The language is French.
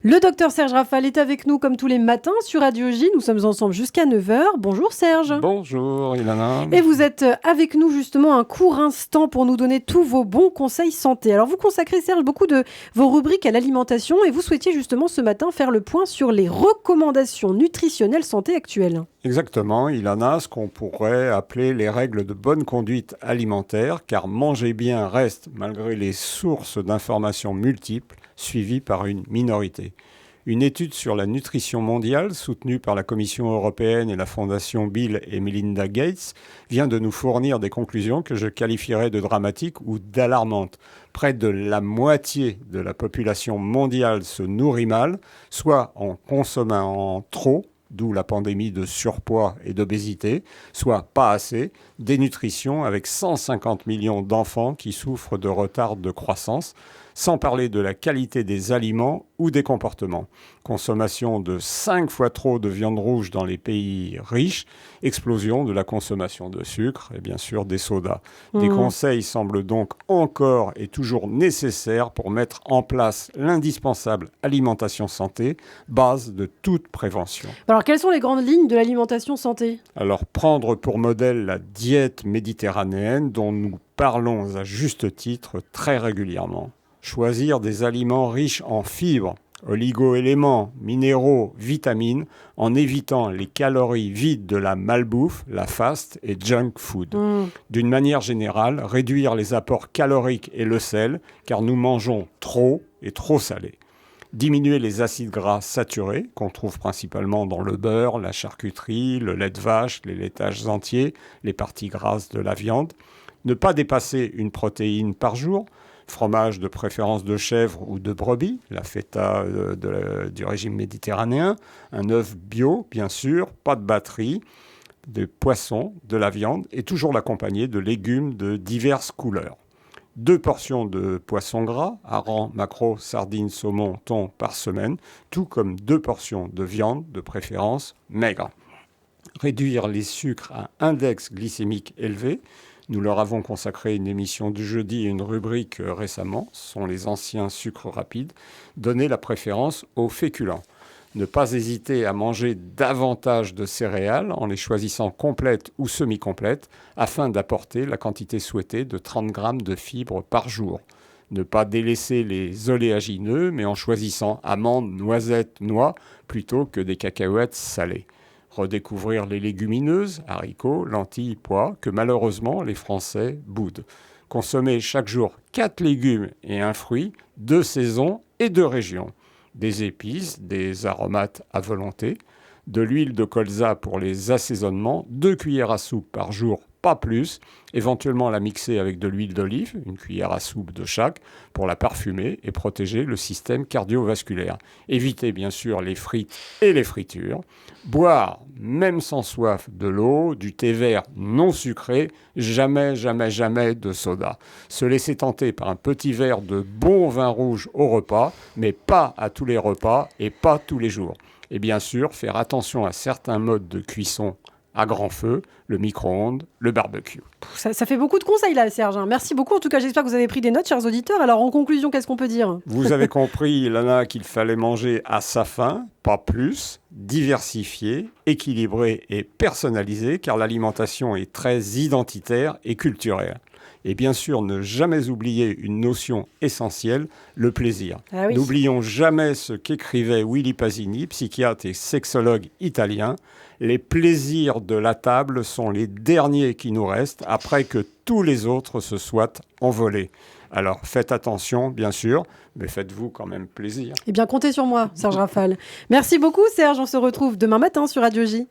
Le docteur Serge Rafal est avec nous comme tous les matins sur Radio J. Nous sommes ensemble jusqu'à 9h. Bonjour Serge. Bonjour Ilana. Et vous êtes avec nous justement un court instant pour nous donner tous vos bons conseils santé. Alors vous consacrez Serge beaucoup de vos rubriques à l'alimentation et vous souhaitiez justement ce matin faire le point sur les recommandations nutritionnelles santé actuelles. Exactement, Ilana, ce qu'on pourrait appeler les règles de bonne conduite alimentaire, car manger bien reste, malgré les sources d'informations multiples, suivi par une minorité. Une étude sur la nutrition mondiale, soutenue par la Commission européenne et la Fondation Bill et Melinda Gates, vient de nous fournir des conclusions que je qualifierais de dramatiques ou d'alarmantes. Près de la moitié de la population mondiale se nourrit mal, soit en consommant trop, d'où la pandémie de surpoids et d'obésité, soit pas assez, dénutrition avec 150 millions d'enfants qui souffrent de retard de croissance, sans parler de la qualité des aliments ou des comportements. Consommation de 5 fois trop de viande rouge dans les pays riches, explosion de la consommation de sucre et bien sûr des sodas. Des conseils semblent donc encore et toujours nécessaires pour mettre en place l'indispensable alimentation santé, base de toute prévention. Alors quelles sont les grandes lignes de l'alimentation santé ? Alors prendre pour modèle la diète méditerranéenne dont nous parlons à juste titre très régulièrement. Choisir des aliments riches en fibres, oligo-éléments, minéraux, vitamines, en évitant les calories vides de la malbouffe, la fast et junk food. D'une manière générale, réduire les apports caloriques et le sel, car nous mangeons trop et trop salé. Diminuer les acides gras saturés, qu'on trouve principalement dans le beurre, la charcuterie, le lait de vache, les laitages entiers, les parties grasses de la viande. Ne pas dépasser une protéine par jour, fromage de préférence de chèvre ou de brebis, la feta du régime méditerranéen, un œuf bio, bien sûr, pas de batterie, des poissons, de la viande, et toujours l'accompagner de légumes de diverses couleurs. 2 portions de poisson gras, harengs, maquereaux, sardines, saumon, thon par semaine, tout comme 2 portions de viande, de préférence maigre. Réduire les sucres à index glycémique élevé. Nous leur avons consacré une émission du jeudi et une rubrique récemment, ce sont les anciens sucres rapides. Donner la préférence aux féculents. Ne pas hésiter à manger davantage de céréales en les choisissant complètes ou semi-complètes afin d'apporter la quantité souhaitée de 30 grammes de fibres par jour. Ne pas délaisser les oléagineux mais en choisissant amandes, noisettes, noix plutôt que des cacahuètes salées. Redécouvrir les légumineuses, haricots, lentilles, pois, que malheureusement les Français boudent. Consommer chaque jour 4 légumes et un fruit, de saison et de région. Des épices, des aromates à volonté, de l'huile de colza pour les assaisonnements, 2 cuillères à soupe par jour, pas plus, éventuellement la mixer avec de l'huile d'olive, une cuillère à soupe de chaque, pour la parfumer et protéger le système cardiovasculaire. Éviter bien sûr les frites et les fritures. Boire, même sans soif, de l'eau, du thé vert non sucré, jamais, jamais, jamais de soda. Se laisser tenter par un petit verre de bon vin rouge au repas, mais pas à tous les repas et pas tous les jours. Et bien sûr, faire attention à certains modes de cuisson à grand feu, le micro-ondes, le barbecue. Ça fait beaucoup de conseils là, Serge. Merci beaucoup. En tout cas, j'espère que vous avez pris des notes, chers auditeurs. Alors, en conclusion, qu'est-ce qu'on peut dire ? Vous avez compris, Ilana, qu'il fallait manger à sa faim, pas plus, diversifié, équilibré et personnalisé, car l'alimentation est très identitaire et culturelle. Et bien sûr, ne jamais oublier une notion essentielle, le plaisir. Ah oui. N'oublions jamais ce qu'écrivait Willy Pasini, psychiatre et sexologue italien. Les plaisirs de la table sont les derniers qui nous restent après que tous les autres se soient envolés. Alors faites attention, bien sûr, mais faites-vous quand même plaisir. Eh bien, comptez sur moi, Serge Rafal. Merci beaucoup, Serge. On se retrouve demain matin sur Radio J.